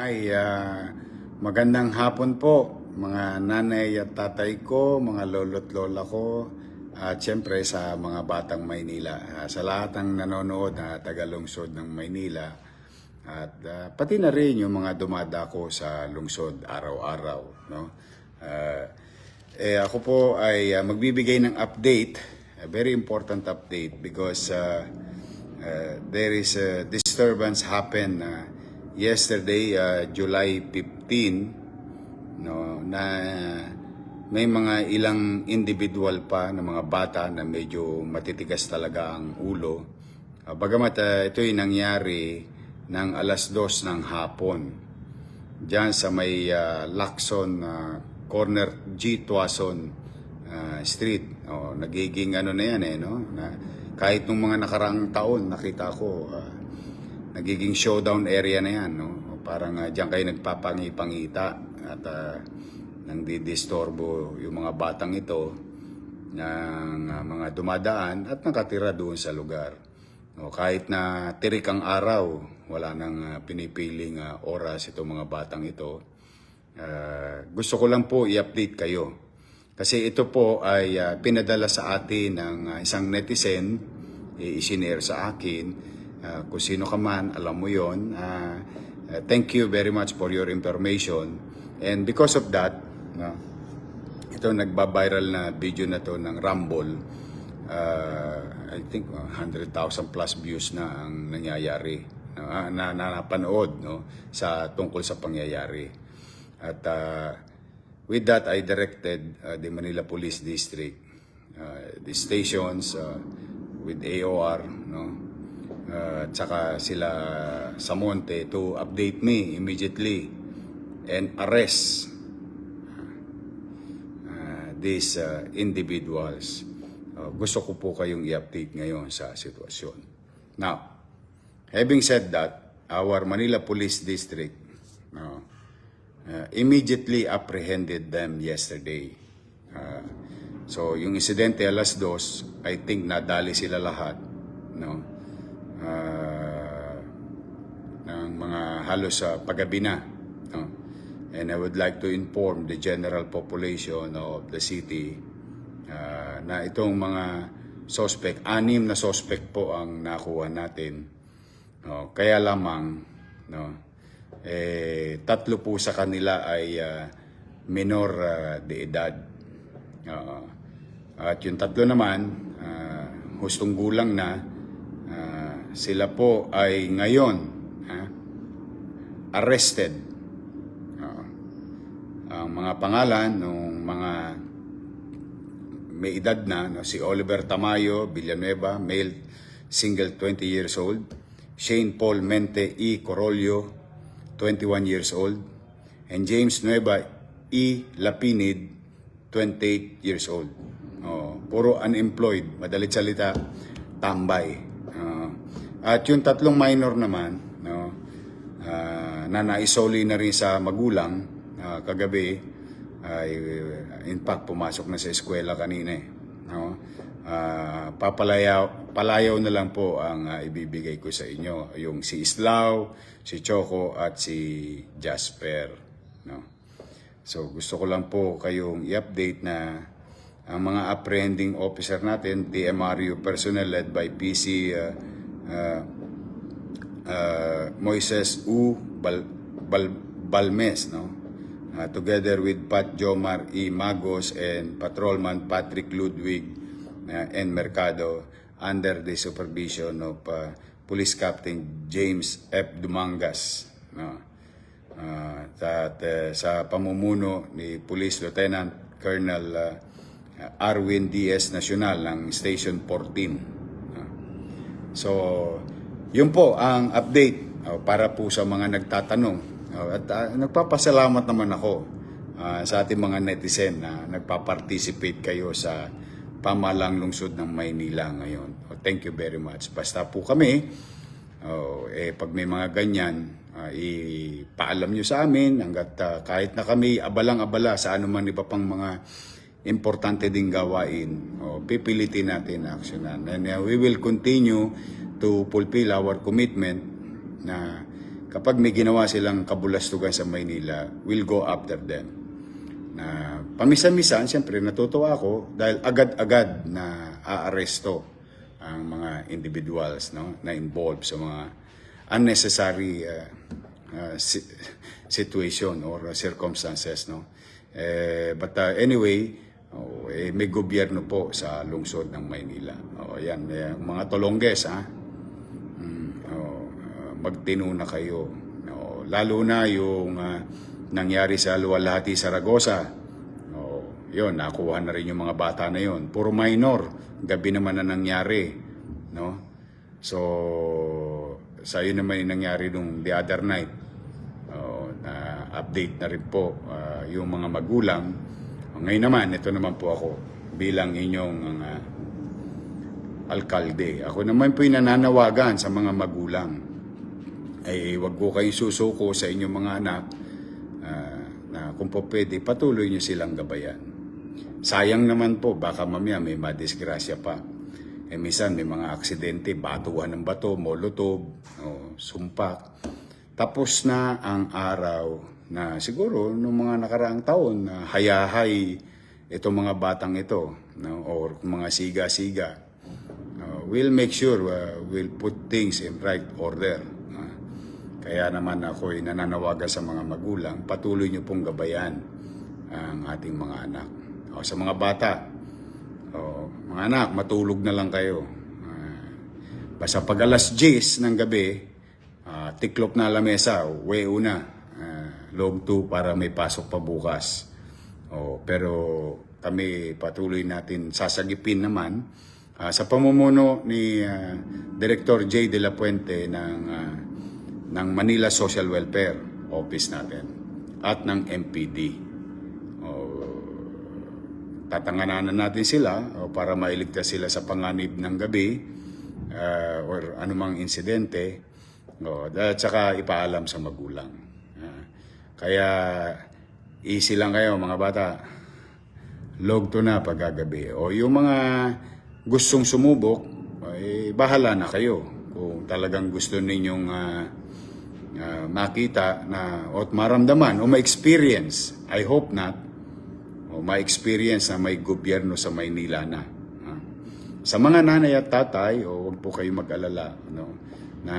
Hi, magandang hapon po mga nanay at tatay ko, mga lolo't lola ko, at syempre sa mga batang Maynila. Sa lahat ng nanonood na taga-lungsod ng Maynila at pati na rin yung mga dumadako sa lungsod araw-araw. No? Ako po ay magbibigay ng update, a very important update because there is a disturbance happen yesterday, July 15, no, na may mga ilang individual pa na mga bata na medyo matitigas talaga ang ulo. Bagamat ito ay nangyari ng 2:00 ng hapon diyan sa may Lacson corner G. Tuason Street. Nagiging ano na yan no? Na kahit nung mga nakaraang taon nakita ko nagiging showdown area na yan, no? Parang diyan kayo nagpapangi-pangita at nang didistorbo yung mga batang ito ng mga dumadaan at nakatira doon sa lugar. No, kahit na tirik ang araw, wala nang pinipiling oras itong mga batang ito. Gusto ko lang po i-update kayo. Kasi ito po ay pinadala sa atin ng isang netizen, isinare sa akin. Kung sino ka man, alam mo yon. Thank you very much for your information. And because of that, ito nagba-viral na video na to ng Rumble. I think 100,000 plus views na ang nangyayari, na napanood sa tungkol sa pangyayari. At with that, I directed the Manila Police District, the stations with AOR, tsaka sila sa Monte to update me immediately and arrest these individuals. Gusto ko po kayong i-update ngayon sa sitwasyon. Now, having said that, our Manila Police District immediately apprehended them yesterday. So, yung insidente 2:00, I think nadali sila lahat, ng mga halos sa paggabi na. And I would like to inform the general population of the city na itong mga suspect, 6 na suspect po ang nakuha natin. Kaya lamang, 3 po sa kanila ay minor de edad. At yung 3 naman, hustong gulang na, sila po ay ngayon arrested. Ang mga pangalan ng mga may edad na, si Oliver Tamayo Villanueva, male, single, 20 years old. Shane Paul Mente E. Corolio, 21 years old. And James Nueva E. Lapinid, 28 years old. Puro unemployed, madalit salita, tambay. At yung 3 minor naman, na naisoli na rin sa magulang kagabi, ay in fact pumasok na sa eskwela kanina palayaw na lang po ang ibibigay ko sa inyo, yung si Islao, si Choco at si Jasper. So gusto ko lang po kayong i-update na ang mga apprehending officer natin, DMRU personnel led by PC Moises U. Balmes, together with Pat Jomar E. Magos and Patrolman Patrick Ludwig and Mercado under the supervision of Police Captain James F. Dumangas. Sa pamumuno ni Police Lieutenant Colonel Arwin D.S. Nacional ng Station 14. So, yun po ang update para po sa mga nagtatanong. At nagpapasalamat naman ako sa ating mga netizen na nagpa-participate kayo sa pamahalang lungsod ng Maynila ngayon. Thank you very much. Basta po kami, pag may mga ganyan, ipaalam nyo sa amin hanggat kahit na kami abalang-abala sa anuman iba pang mga importante ding gawain, pipilitin natin aksyonan. And we will continue to fulfill our commitment na kapag may ginawa silang kabulastugan sa Maynila, we'll go after them. Na pamisa-misan, siyempre natutuwa ako dahil agad-agad na aaresto ang mga individuals, no, na involved sa mga unnecessary situation or circumstances, no. But anyway, may gobyerno po sa lungsod ng Maynila. Yan, mga tolongges, ha. Magtino na kayo. Lalo na yung nangyari sa Luwalhati, Saragossa. Yun, nakuha na rin yung mga bata na yun. Puro minor. Gabi naman na nangyari. No? So, sa yun naman yung nangyari nung the other night. Na update na rin po yung mga magulang. Ngayon naman, ito naman po ako bilang inyong alkalde. Ako naman po yung nananawagan sa mga magulang. Ay wag ko kayong susuko sa inyong mga anak na kung po pwede, patuloy nyo silang gabayan. Sayang naman po, baka mamaya may madisgrasya pa. Minsan may mga aksidente, batuhan ng bato, molotov, sumpak. Tapos na ang araw na siguro noong mga nakaraang taon na hayahay itong mga batang ito, no? Or mga siga-siga. We'll make sure we'll put things in right order. Kaya naman ako ay nananawagan sa mga magulang, patuloy niyo pong gabayan ang ating mga anak. Sa mga bata, mga anak, matulog na lang kayo. Basta pag alas 10 ng gabi, tiklop na lamesa, uwi una, log 2 para may pasok pa bukas. Pero kami patuloy natin sasagipin naman sa pamumuno ni Director J. De La Puente ng Manila Social Welfare Office natin at ng MPD. Tatanganan natin sila para mailigtas sila sa panganib ng gabi or anumang insidente at saka ipaalam sa magulang. Kaya easy lang kayo mga bata. Log to na pagkagabi. Yung mga gustong sumubok, bahala na kayo. Kung talagang gusto ninyong makita na o maramdaman o ma-experience, I hope not, o ma-experience na may gobyerno sa Maynila na. Sa mga nanay at tatay, huwag po kayo mag-alala, na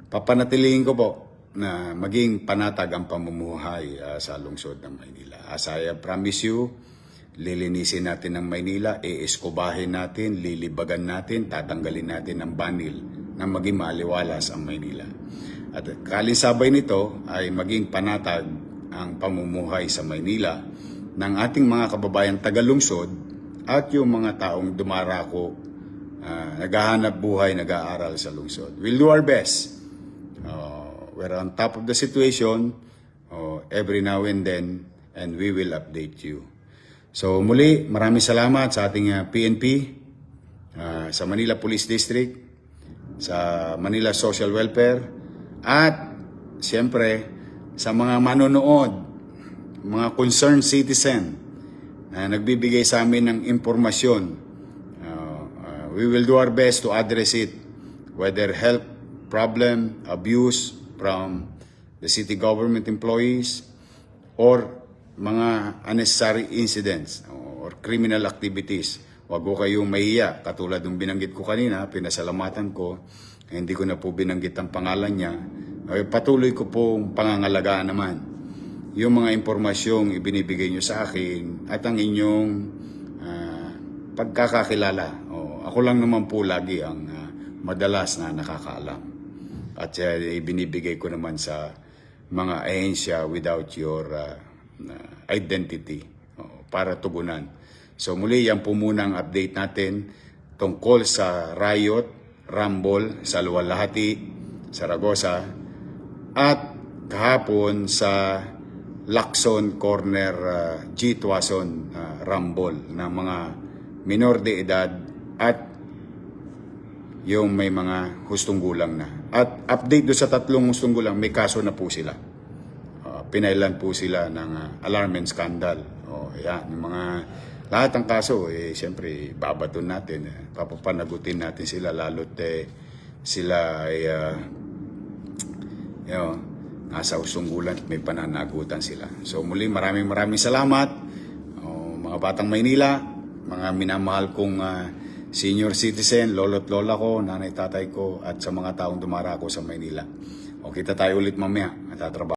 papanatilihin ko po na maging panatag ang pamumuhay sa lungsod ng Maynila. As I promise you, lilinisin natin ang Maynila, ieskubahin natin, lilibagan natin, tatanggalin natin ang banil na maging maaliwalas ang Maynila. At kalinsabay nito ay maging panatag ang pamumuhay sa Maynila ng ating mga kababayan taga-lungsod at yung mga taong dumarako, naghahanap buhay, nag-aaral sa lungsod. We'll do our best. We're on top of the situation every now and then, and we will update you. So muli, maraming salamat sa ating PNP, sa Manila Police District, sa Manila Social Welfare, at siyempre sa mga manonood, mga concerned citizen na nagbibigay sa amin ng impormasyon. We will do our best to address it, whether health problem, abuse from the city government employees, or mga unnecessary incidents or criminal activities. Huwag ko kayong mahiya. Katulad ng binanggit ko kanina, pinasalamatan ko, hindi ko na po binanggit ang pangalan niya. Patuloy ko pong pangangalagaan naman yung mga impormasyong ibinibigay nyo sa akin at ang inyong pagkakakilala. Ako lang naman po lagi ang madalas na nakakaalam. At ibinibigay ko naman sa mga ahensya without your identity para tugunan. So muli, yan po muna ang update natin tungkol sa riot, rumble sa Luwalhati, Saragossa, at kahapon sa Lacson Corner G. Tuason rumble ng mga minor de edad at yung may mga hustong gulang na. At update doon sa 3 hustong gulang, may kaso na po sila. Pinailan po sila ng alarm and scandal. Yan, yung mga lahat ng kaso, siyempre, babaton natin. Papapanagutin natin sila, lalo't sila ay nasa usunggulan at may pananagutan sila. So muli maraming salamat, mga batang Maynila, mga minamahal kong senior citizen, lolo't lola ko, nanay tatay ko, at sa mga taong dumarako sa Maynila. O kita tayo ulit mamaya, at tatrabaho.